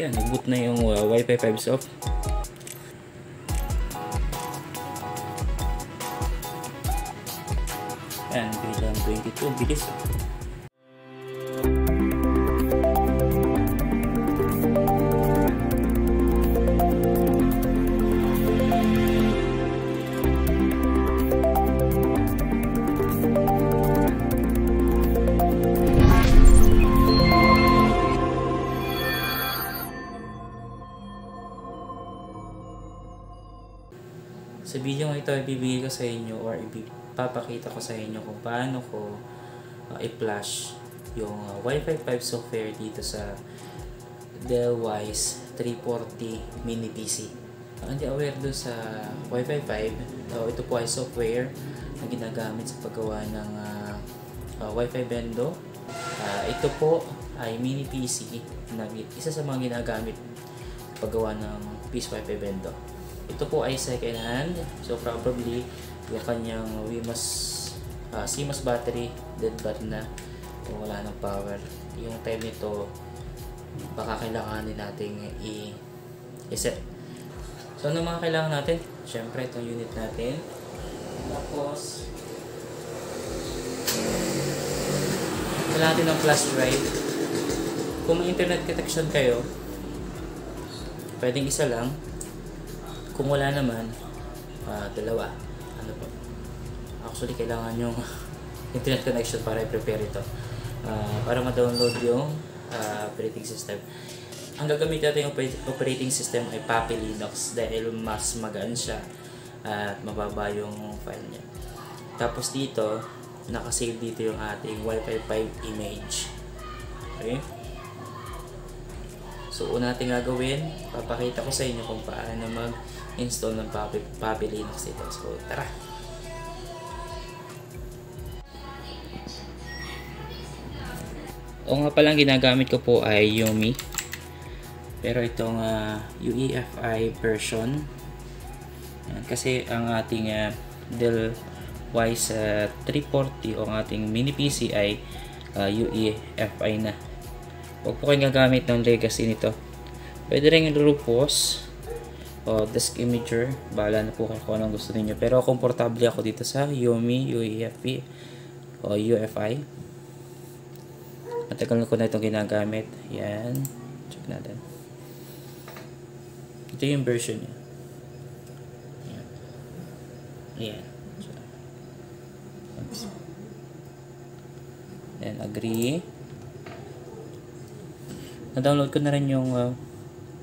yan, nag-boot na yung Wi-Fi 5 soft. Yan, bilang 22, bilis. Sa video ito, ibibigay ko sa inyo or ipapakita ko sa inyo kung paano ko i-flash yung Wi-Fi 5 software dito sa Dell Wyse 340 mini PC. Hindi aware doon sa Wi-Fi 5, ito po ay software na ginagamit sa paggawa ng Wi-Fi bendo. Ito po ay mini PC na isa sa mga ginagamit sa paggawa ng PC Wi-Fi bendo. Ito po ay second hand, so probably yung kanyang CMOS battery dead bad na kung wala ng power. Yung time nito baka kailanganin nating i-set. So ano mga kailangan natin? Siyempre itong unit natin, tapos kailangan natin ng flash drive. Kung may internet connection kayo, pwedeng isa lang. Kung wala naman, dalawa. Ano po? Actually, kailangan yung internet connection para i-prepare ito. Para ma-download yung operating system. Ang gagamitin natin yung operating system ay Puppy Linux dahil mas magaan siya at mababa yung file niya. Tapos dito, nakasave dito yung ating Wi-Fi 5 image. Okay? So, una natin gagawin, papakita ko sa inyo kung paano mag-install ng Puppy Linux dito. So, tara! O nga palang ginagamit ko po ay Yumi. Pero itong UEFI version. Yan, kasi ang ating Dell Wyse 340 o ang ating mini PC ay UEFI na. Huwag po kayong gagamit ng legacy nito. Pwede rin yung Rufus o Disk Imager. Bahala na po kayo kung anong gusto niyo. Pero komportable ako dito sa Yumi UEFI o UEFI. Matagal na ko na itong ginagamit. Yan. Check natin. Ito yung version niya. Yan. Ayan. Then agree. Na-download ko na rin yung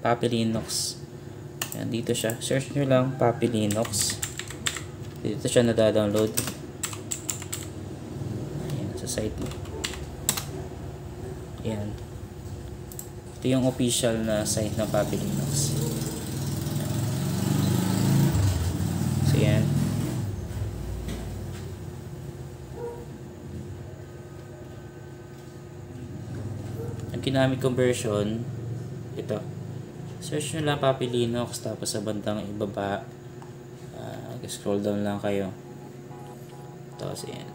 Puppy Linux. Yan, dito siya. Search nyo lang Puppy Linux. Dito siya na-download. Ayan, sa site mo. Ayan. Ito yung official na site ng Puppy Linux. So, yan. Ginamit kong version ito. Search nyo lang Puppy Linux, tapos sa bandang ibaba scroll down lang kayo, tapos yan,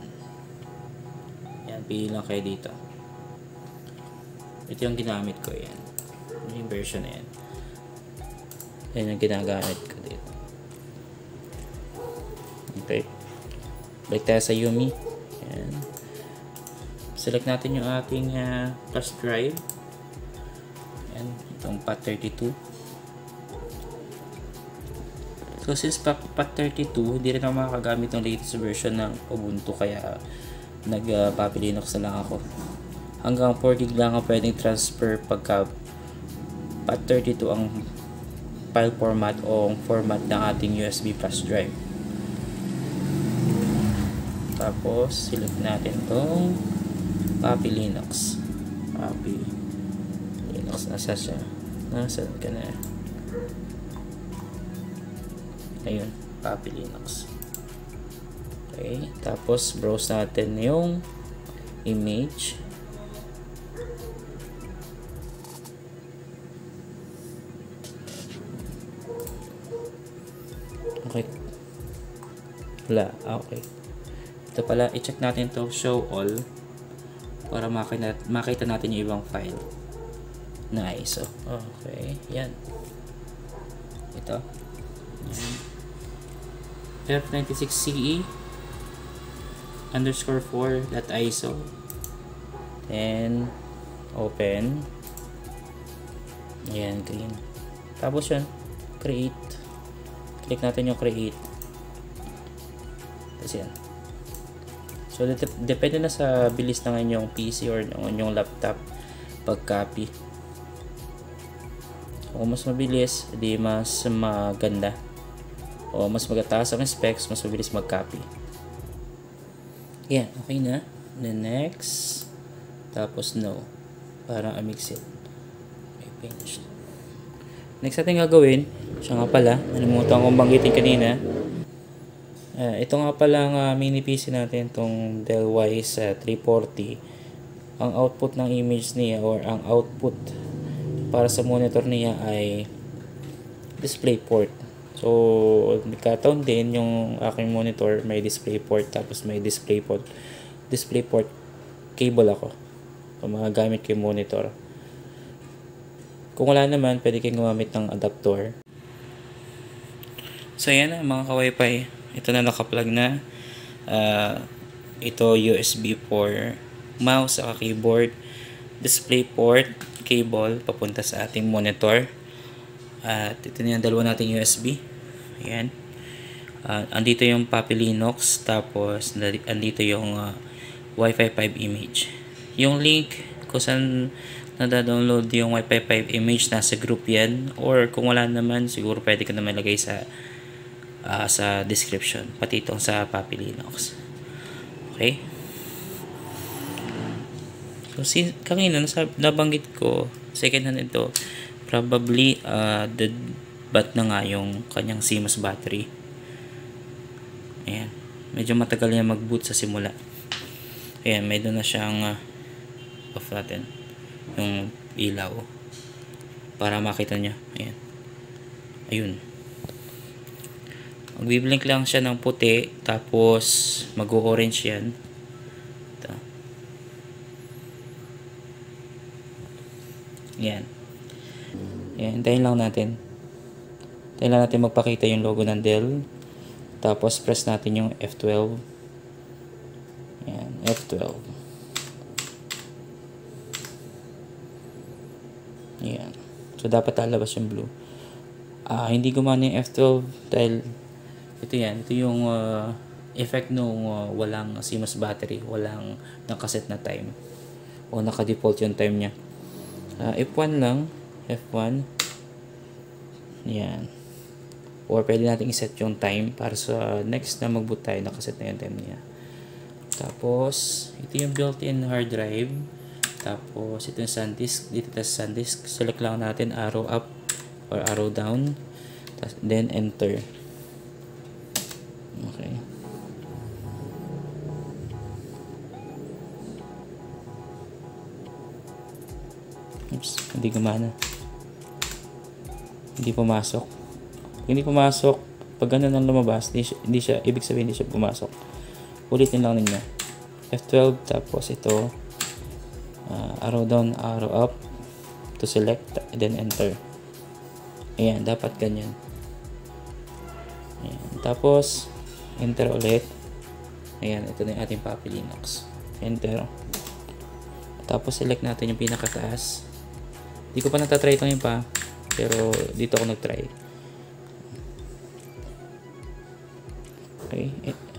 pili lang kayo dito. Ito yung ginamit ko. Yan yung version na yan. Yan yung ginagamit ko dito. Okay, balik tayo sa Yumi. Yan. Select natin yung ating flash drive. Yan, itong FAT32. So since FAT32, hindi rin ako makagamit ng latest version ng Ubuntu, kaya nag-Puppy Linux na lang ako. Hanggang 4 GB lang ang pwedeng transfer pagka FAT32 ang file format o format ng ating USB flash drive. Tapos select natin itong Puppy Linux. Puppy Linux. Nasa siya? Nasaan ka na? Ayun. Puppy Linux. Okay. Tapos browse natin yung image. Okay. Wala. Okay. Ito pala. I-check natin to show all, para makita natin yung ibang file na ISO. Okay, yan. Ito. F96CE _4.ISO. Then open. Ayan, green. Tapos yun, create. Click natin yung create. Tapos yan. So depende na sa bilis ng inyong PC or ng inyong laptop pag copy. Kung mas mabilis, di mas maganda. O mas magataas ang specs, mas mabilis mag-copy. Yan, okay na. Then next. Tapos no. Para amix it. Okay, finish. Next natin gagawin, siya nga pala, nalimutan kong banggitin kanina. Ito nga pala ang mini PC natin, itong Dell Wyse 340. Ang output ng image niya or ang output para sa monitor niya ay DisplayPort. So, nagkataon din yung aking monitor may DisplayPort, tapos may DisplayPort cable ako. So, magagamit ko yung monitor. Kung wala naman, pwede kayong gumamit ng adapter. So, yan na mga ka-Wi-Fi. Ito na naka-plug na. Ito USB for mouse at keyboard. DisplayPort cable papunta sa ating monitor. At ito na yung dalawa nating USB. Ayan. Andito yung Puppy Linux. Tapos andito yung Wi-Fi 5 image. Yung link kung saan nada-download yung Wi-Fi 5 image, nasa group yan. Or kung wala naman, siguro pwede ka na malagay sa description. Pati itong sa Puppy Linux. Okay? So, kanina nabanggit ko, second hand ito, probably dead bat na nga yung kanyang CMOS battery. Ayan. Medyo matagal niya mag-boot sa simula. Ayan, may doon na siyang off natin yung ilaw para makita niya. Ayan. Ayun. Magbiblink lang siya ng puti, tapos mag-orange yan. Ito. Ayan. Ayan, hintayin lang natin. Hintayin lang natin magpakita yung logo ng Dell. Tapos press natin yung F12. Ayan, F12. Ayan. So dapat lalabas yung blue. Hindi gumana yung F12 dahil ito yan. Ito yung effect nung walang CMOS battery. Walang nakaset na time. O naka-default yung time niya. F1 lang. F1. Ayan. Or pwede natin iset yung time para sa next na mag-boot tayo, nakaset na yung time niya. Tapos, ito yung built-in hard drive. Tapos, ito yung SanDisk. Dito tayo sa SanDisk. Select lang natin arrow up or arrow down. Then, enter. Okay. Oops, hindi gumana. Hindi pumasok. Hindi pumasok. Pag ganun ang lumabas, hindi siya, ibig sabihin hindi siya pumasok. Ulitin lang ninyo. F12, tapos ito, arrow down, arrow up, to select, then enter. Ayan, dapat ganyan. Ayan, tapos, enter ulit. Ayan, ito na yung ating Puppy Linux. Enter. Tapos, select natin yung pinakataas. Hindi ko pa natatry ito yung pa, pero dito ako nag-try. Okay,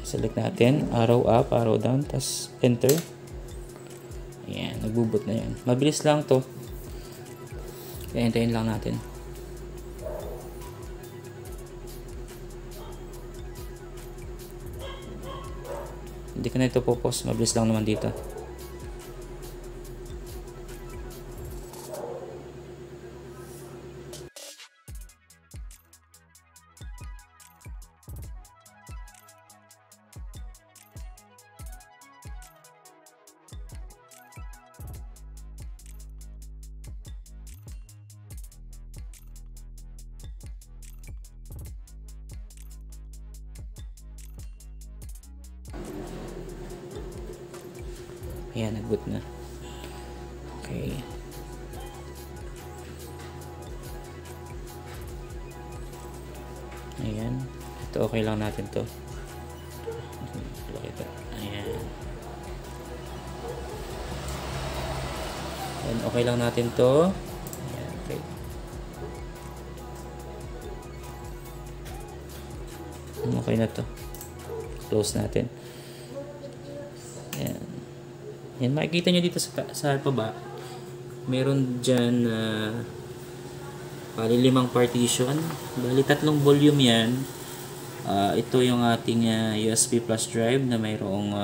select natin, arrow up, arrow down, tas enter. Ayan, nagbo-boot na yan. Mabilis lang to. Kaya hintayin lang natin. Hindi ko na ito po-pause, mabilis lang naman dito. Ayan, nag-boot na. Okay. Ayan. Ito okay lang natin to. Ayan. Ayan, okay lang natin to. Ayan, okay. Okay na to. Close natin. Ayan. Ayan, makikita nyo dito sa baba. Meron dyan bali 5 partition. Bali 3 volume yan. Ito yung ating USB flash drive na mayroong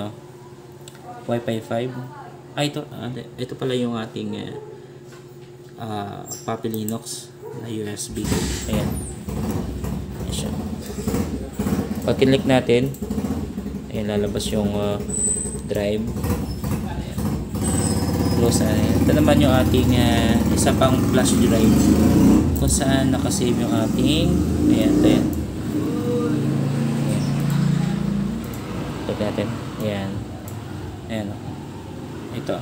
Wi-Fi 5. Ito pala yung ating Papi Linux na USB. Ayan. Ayan siya. Pag kinlik natin, ayan, lalabas yung drive. Ayan. Close na. Ito naman yung ating isa pang flash drive kung saan nakasave yung ating ayan. Ito natin. Ayan. Ayan. Ito.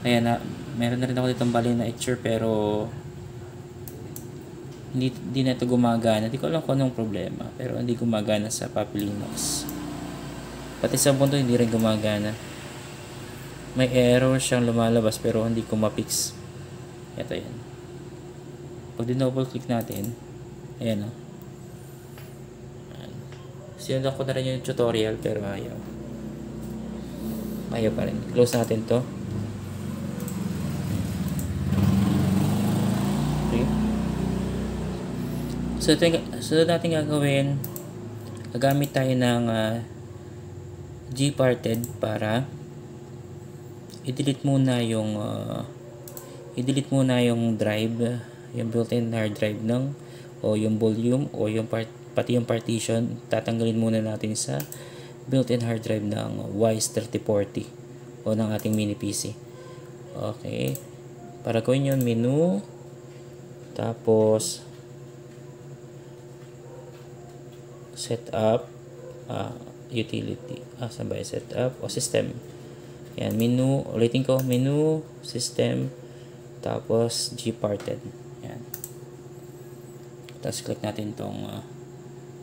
Ayan na. Meron na rin ako ditong bali na etcher pero hindi na ito gumagana. Hindi ko alam kung anong problema. Pero hindi gumagana sa Papi Linux. Pati sa punto hindi rin gumagana. May error siyang lumalabas pero hindi ko ma-fix. Ito yan. Pag double click natin, ayan o. Sinundan ko na rin yung tutorial pero ayaw. Ayaw pa rin. Close natin to. Okay. So natin gagawin, gagamit tayo ng Gparted para i-delete muna yung drive, yung built-in hard drive o yung volume o yung pati yung partition. Tatanggalin muna natin sa built-in hard drive ng Wise 3040 o ng ating mini PC. Okay. Para gawin yun, menu, tapos setup, utility, sabay setup o system. Yan, menu, ulitin ko, menu, system, tapos Gparted. Yan. Tapos click natin tong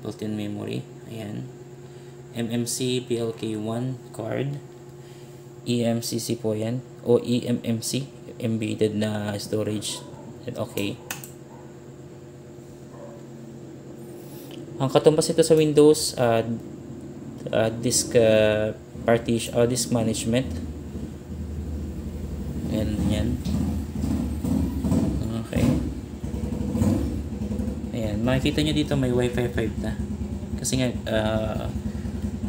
built-in memory. Ayan. MMC PLK1 card. eMMC po yan. O eMMC, embedded na storage. And okay. Ang katumbas ito sa Windows disk partition o disk management. And yan. Okay. Ayan, makikita nyo dito may Wi-Fi 5 na. Kasi nga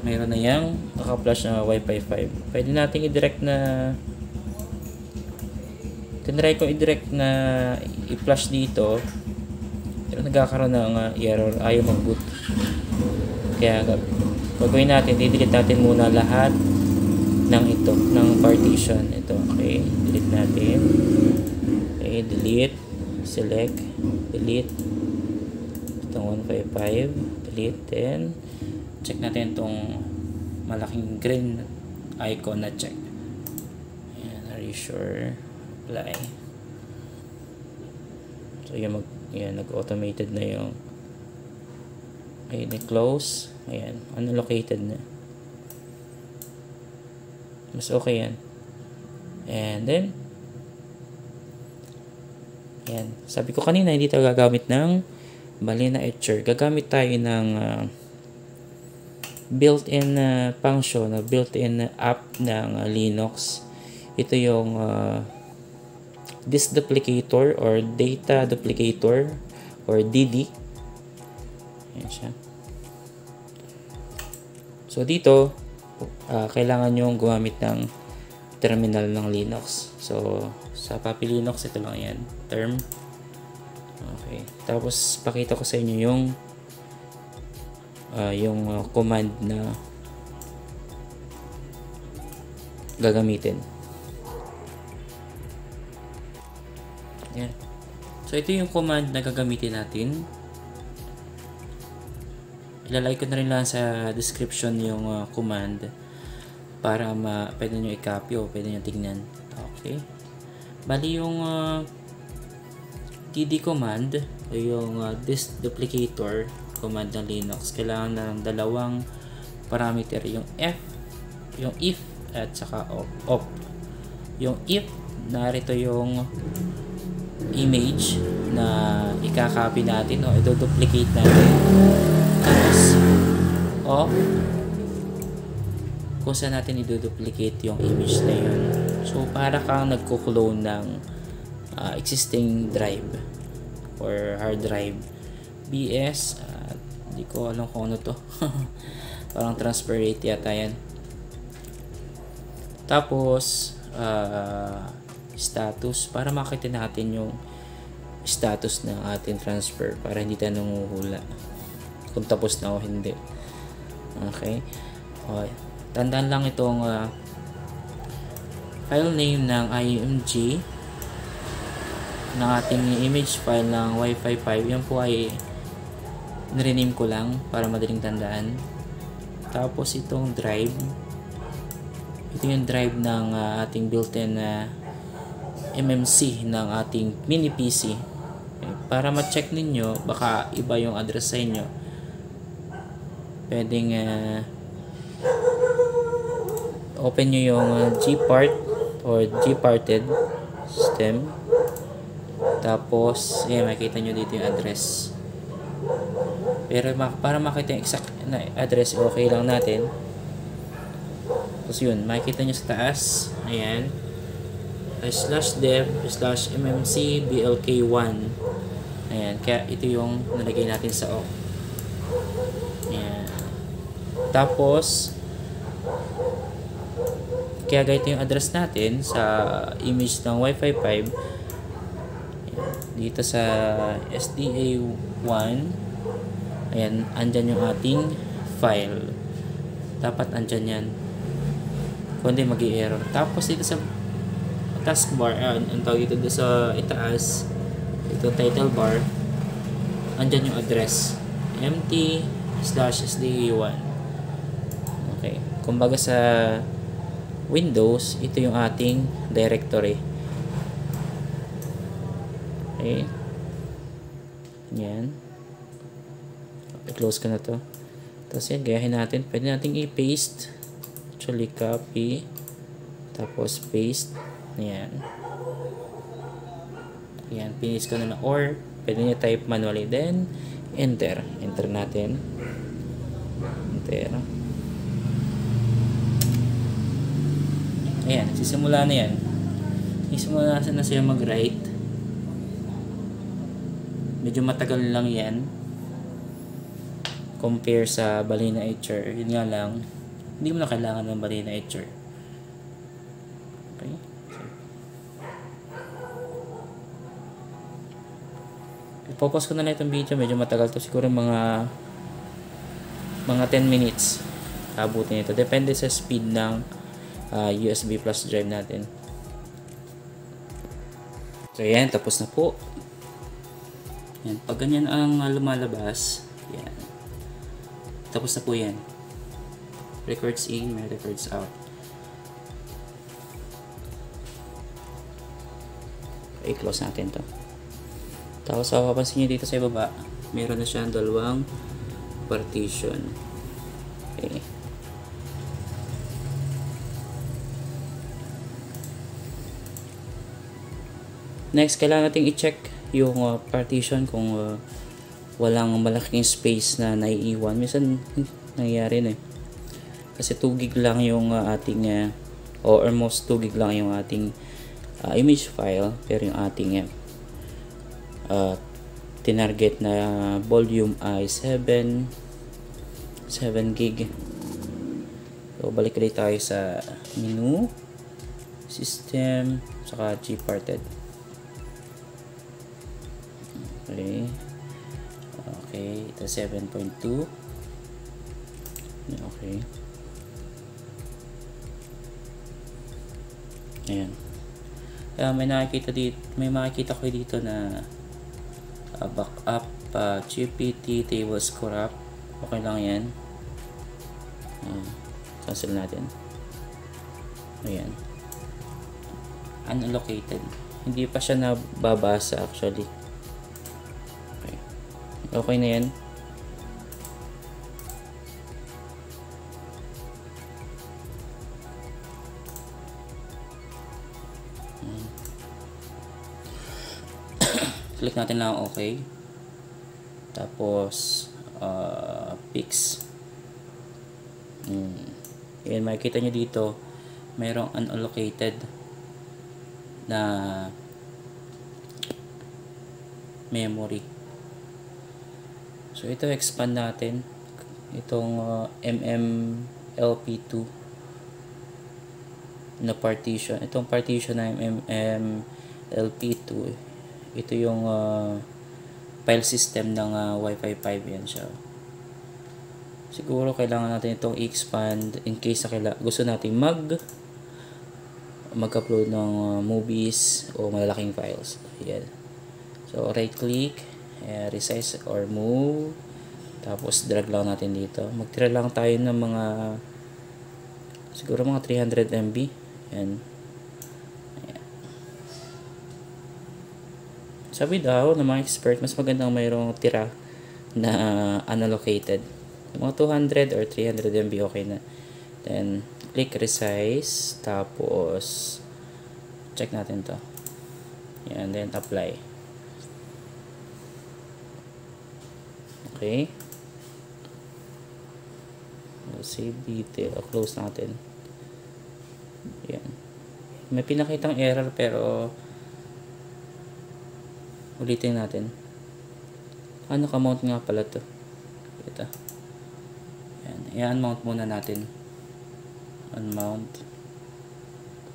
mayroon na yang naka-flash na Wi-Fi 5. Pwede nating i-direct na tinry ko i-direct na i-flash dito. Pero nagkakaroon ng error, ayaw mag-boot. Kaya gagawin natin, i-delete natin muna lahat ng ito, ng partition. Ito, okay, delete natin. Okay, delete, select, delete. Itong 155, delete, then check natin itong malaking green icon na check. Ayan, are you sure? Apply. So, yan, nag-automated na yung ayan, close. Ayan, unallocated na. Mas okay yan. And then ayan, sabi ko kanina hindi tayo gagamit ng bali na etcher. Gagamit tayo ng built-in function, built-in app ng Linux. Ito yung disk duplicator or data duplicator or DD. Ayan siya. So dito kailangan nyo gumamit ng terminal ng Linux. So sa Papi Linux ito lang yan, term. Okay. Tapos pakita ko sa inyo yung command na gagamitin. Yan. So ito yung command na gagamitin natin. Ilalagay ko na rin lang sa description yung command para pwede nyo i-copy o pwede nyo tignan. Okay. Bali yung td command o yung disk duplicator command ng Linux, kailangan ng dalawang parameter, yung if at saka op. Yung if, narito yung image na ikakopy natin o i-duplicate natin. Tapos off, kung saan natin i-duplicate yung image na yun. So para kang nagko-clone ng existing drive or hard drive. BS, hindi ko alam kung ano to. Parang transfer rate yata yan. Tapos status, para makita natin yung status ng ating transfer para hindi tayo nanguhula kung tapos na o hindi. Okay, tandaan lang itong file name ng img ng ating image file ng Wi-Fi 5. Yan po ay nirename ko lang para madaling tandaan. Tapos itong drive, ito yung drive ng ating built-in MMC ng ating mini PC. Okay. Para ma-check ninyo, baka iba yung address sa inyo, pwedeng open nyo yung gpart or gparted system. Tapos makita nyo dito yung address. Pero para makita yung exact na address, okay lang natin. Tapos yun, makikita nyo sa taas, ayan, /dev/mmc blk1. Ayan, kaya ito yung nalagay natin sa off. Ayan. Tapos kaya ganito yung address natin sa image ng Wi-Fi 5. Ayan, dito sa SDA1. Ayan, andyan yung ating file. Dapat andyan yan, kundi mag-i-error. Tapos dito sa taskbar, ang tawag dito sa itaas, ito title bar, andyan yung address, mt/sda1. Okay, kumbaga sa Windows, ito yung ating directory. Okay, yan, i-close ko na to. Tapos yan, gayahin natin, pwede natin i-paste, actually copy, tapos paste. Ayan. Ayan, pinis ko na lang. Or, pwede nyo type manually. Then, enter. Enter natin. Enter. Ayan, sisimula na yan. Sisimula na siya mag-write. Medyo matagal lang yan compare sa Balena Etcher. Yun nga lang, hindi mo na kailangan ng Balena Etcher. Okay. Ipopause ko na lang itong video, medyo matagal to, siguro mga 10 minutes abutin ito, depende sa speed ng USB plus drive natin. So yan, tapos na po yan. Pag ganyan ang lumalabas, yan, tapos na po yan. Records in, may records out. Okay, close natin to. Tapos papansin nyo dito sa ibaba, meron na siyang dalawang partition. Okay. Next, kailangan natin i-check yung partition kung walang malaking space na naiiwan. Minsan nangyayari na kasi 2 gig lang yung ating or almost 2 gig lang yung ating image file, pero yung ating tinarget na volume ay 7 gig. So balik ulit tayo sa menu, system, saka gparted. Okay, ito 7.2. Okay, ayan. May makikita ko dito na backup GPT tables corrupt. Okay lang yan. Cancel natin. Ayan, unallocated, hindi pa siya nababasa actually. Okay na yan. Click natin lang okay. Tapos fix. Ayan, makikita nyo dito mayroong unallocated na memory. So ito expand natin itong MMLP2 na partition. Itong partition na MMLP2, ito yung file system ng Wi-Fi 5. Yan siya. Siguro kailangan natin itong i-expand in case na gusto natin mag-upload ng movies o malalaking files. Yan. So right click, resize or move, tapos drag lang natin dito. Magtira lang tayo ng mga siguro mga 300 MB. Yan. Sabi daw ng mga expert, mas magandang mayroong tira na unallocated. Mga 200 or 300 MB okay na. Then click resize, tapos check natin to. Yan, then apply. Okay. Save detail, close natin. Yan. May pinakitang error pero ulitin natin. Ano ka-mount nga pala to? Ito. Yan. I-unmount muna natin. Unmount.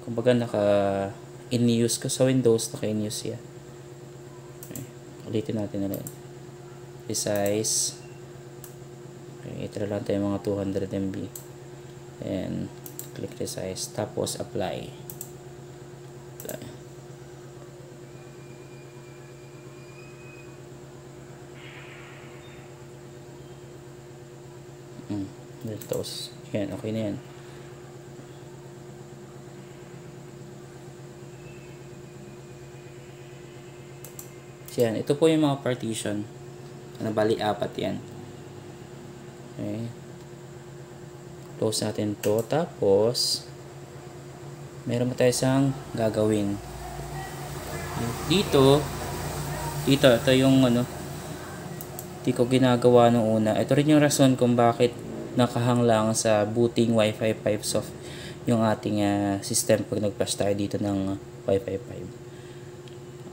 Kumbaga in-use ko sa Windows, naka-in-use yan. Okay. Ulitin natin ulit. Resize. Okay. Ito lang tayo mga 200 MB. And click resize. Tapos apply. Apply. Tapos, yan, okay na yan. So, yan, ito po yung mga partition. Bali, 4 yan. Okay. Close natin to. Tapos, meron pa tayo isang gagawin. Dito, ito yung di ko ginagawa nung una. Ito rin yung rason kung bakit nakahang lang sa booting Wi-Fi 5 soft yung ating system pag nag-flash tayo dito ng Wi-Fi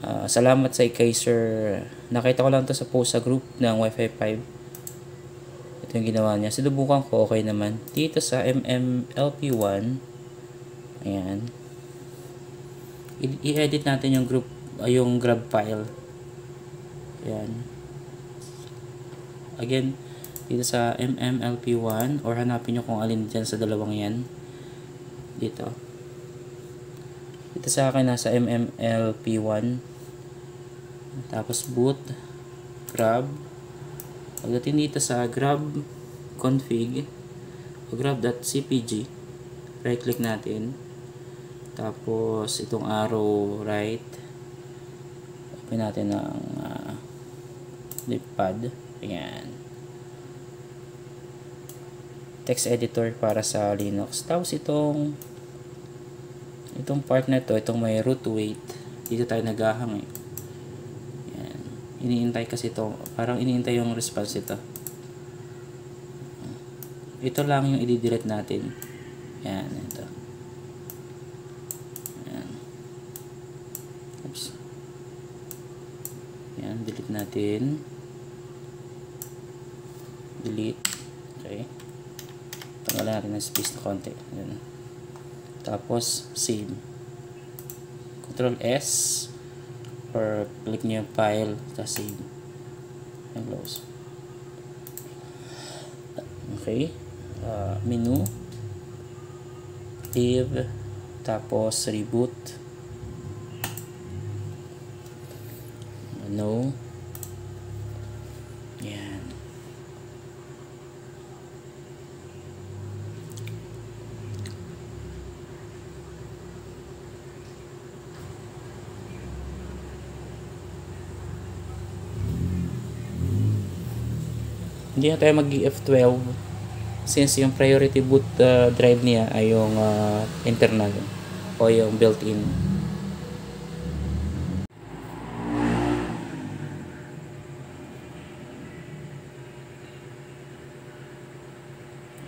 5. Salamat sa kay Sir. Nakita ko lang to sa post sa group ng Wi-Fi 5. Ito yung ginawa niya. Sinubukan ko, okay naman. Dito sa MMLP1, ayan, i-edit natin yung yung grab file. Ayan. Again, dito sa MMLP1 or hanapin nyo kung alin dyan sa dalawang yan. Dito sa akin nasa MMLP1, tapos boot, grab. Pagdating dito sa grab config o grab.cpg, right click natin, tapos itong arrow right, open natin ng notepad. Ayan, text editor para sa Linux. Tapos itong part na to, itong may root weight, dito tayo naghahang eh. Ayan. Iniintay kasi ito, parang iniintay yung response ito. Ito lang yung i-delete natin. Ayan, ito. Ayan. Oops. Ayan, delete natin. Delete. Okay. Tanggalan natin ng space na konti. Ayan. Tapos, save. Control S or click nyo yung file, tapos save. And close. Okay. Menu. Leave. Tapos, reboot. No. Yan. Hindi na tayo mag-F12 since yung priority boot drive niya ay yung internal o yung built-in.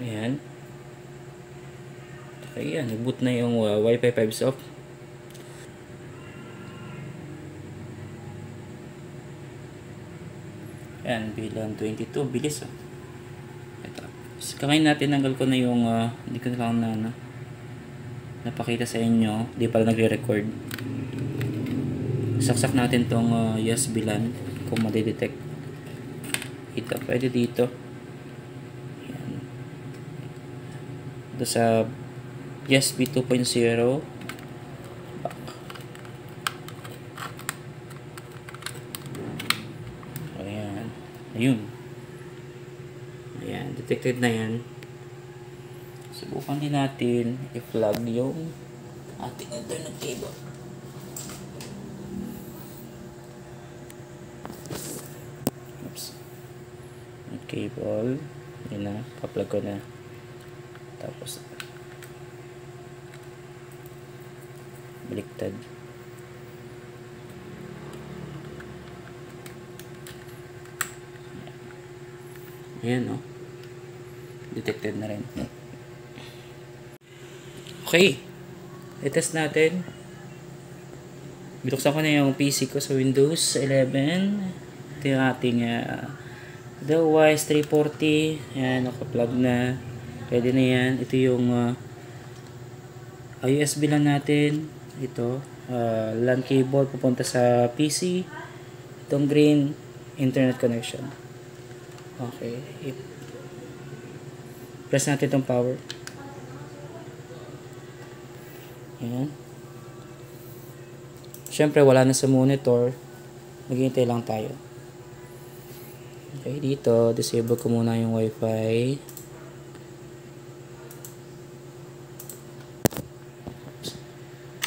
Ayan. Okay, yan. Nag-boot na yung Wi-Fi 5 soft. Ayan, bilang 22. Bilis oh. Ito. Kamay natin, nanggal ko na yung hindi ko na lang napakita sa inyo. Hindi pala nagre-record. Saksak natin tong USB LAN kung madidetect. Ito, pwede dito. Ayan. Ito sa USB 2.0. Back. Ayan. Ayun. Ayan, detected na yan. Subukan din natin i-plug yung ating internet cable. Oops. Cable. Yun na, pa-plug ko na. Tapos baliktad. Ayan o. Detected na rin. Okay. I-test natin. Binuksan ko na yung PC ko sa Windows 11. Ito yung ating The Wise 340. Ayan, naka-plug na. Pwede na yan. Ito yung USB lang natin. Ito. LAN cable pupunta sa PC. Itong green, internet connection. Okay. Press natin itong power. Ayan. Siyempre, wala na sa monitor. Maghihintay lang tayo. Okay, dito, disable ko muna yung Wi-Fi.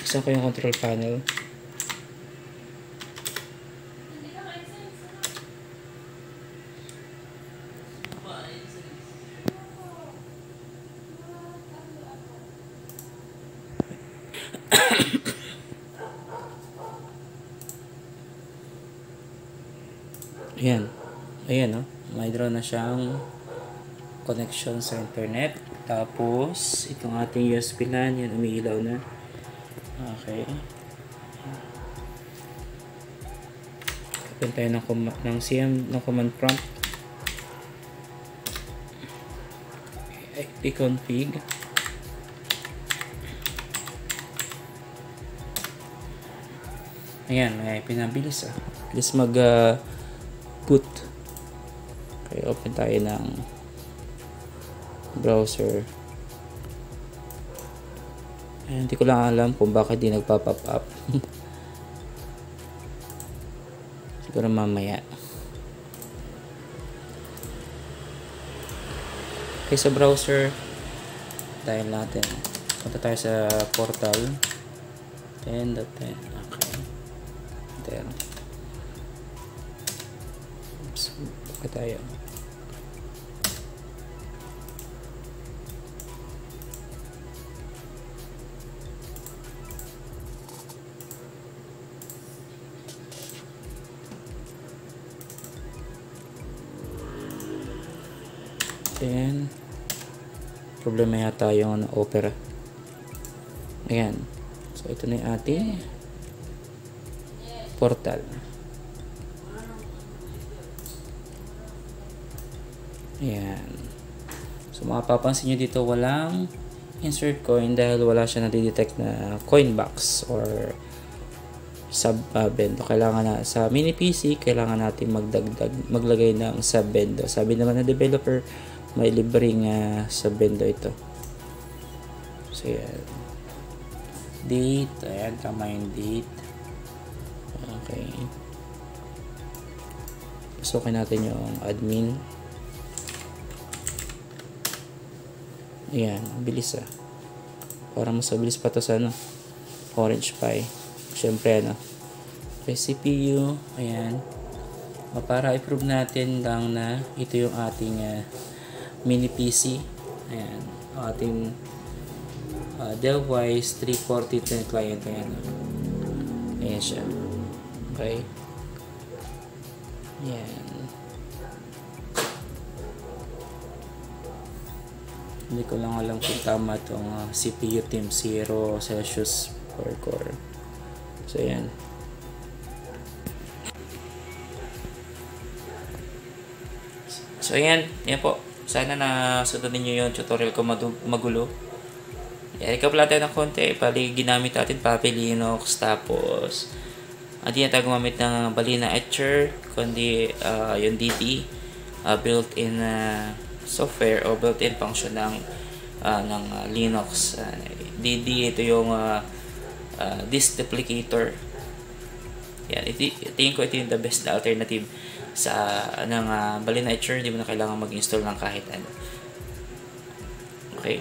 Buksan ko yung control panel. Ayan. Ayan, no? May draw na siyang connection sa internet. Tapos, itong ating USB LAN, yan, umiilaw na. Okay. Open tayo ng CM, ng command prompt. Ipconfig. Ayan, may pinabilis Bilis boot. Okay, open tayo ng browser. Ayan, hindi ko lang alam kung bakit di nagpa-pop up. Siguro mamaya. Okay, sa browser, dahil natin. Punta tayo sa portal. 10.10. Okay. Enter. Oops. Buka tayo. Then, problema yata yung Opera. Ayan. So, ito na yung ating portal. Ayan. So, mapapansin nyo dito, walang insert coin dahil wala siya na-detect na coin box or sub bendo. Kailangan na, sa mini PC, kailangan natin maglagay ng sub bendo. Sabi naman ng developer, may libreng sub bendo ito. So, yan. Date. Ayan, tama yung date. Okay. Pasukin natin yung admin. Ayan, bilis Para mas mabilis pa to sa Orange Pi. Siyempre Okay, CPU. Ayan. Para i-prove natin lang na ito yung ating mini PC. Ayan, ating Dell Wise 340 client. Ayan siya. Okay. Ayan. Hindi ko lang alam kung tama itong CPU Team 0 Celsius per core. So, ayan. So, ayan. Ayan po. Sana na sundan niyo yung tutorial ko magulo. I-recap lang tayo ng konti. Bali, ginamit natin Puppy Linux. Tapos, hindi na tayo gumamit ng Balena Etcher. Kundi, yung DD. Built-in software o built-in function ng Linux. DD, ito yung disk duplicator. Yan, tingin ko ito yung the best alternative sa Balena Etcher. Hindi mo na kailangan mag-install ng kahit ano. Okay.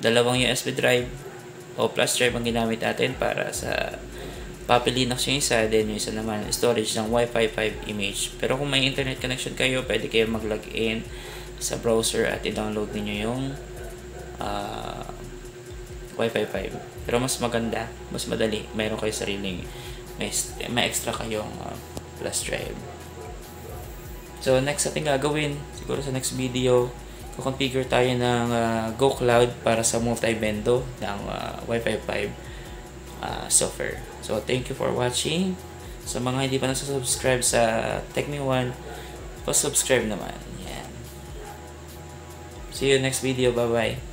Dalawang USB drive o flash drive ang ginamit natin para sa Puppy Linux yung isa, then yung isa naman storage ng Wi-Fi 5 image. Pero kung may internet connection kayo, pwede kayo mag-login sa browser at i-download niyo yung Wi-Fi 5. Pero mas maganda, mas madali, mayroon kayo sariling may extra kayong flash drive. So next ating gagawin, siguro sa next video, kukonfigure tayo ng GoCloud para sa multi-bendo ng Wi-Fi 5 software. So thank you for watching. Sa mga hindi pa nasa-subscribe sa TechMe1, pa-subscribe naman. Yan. See you next video. Bye-bye.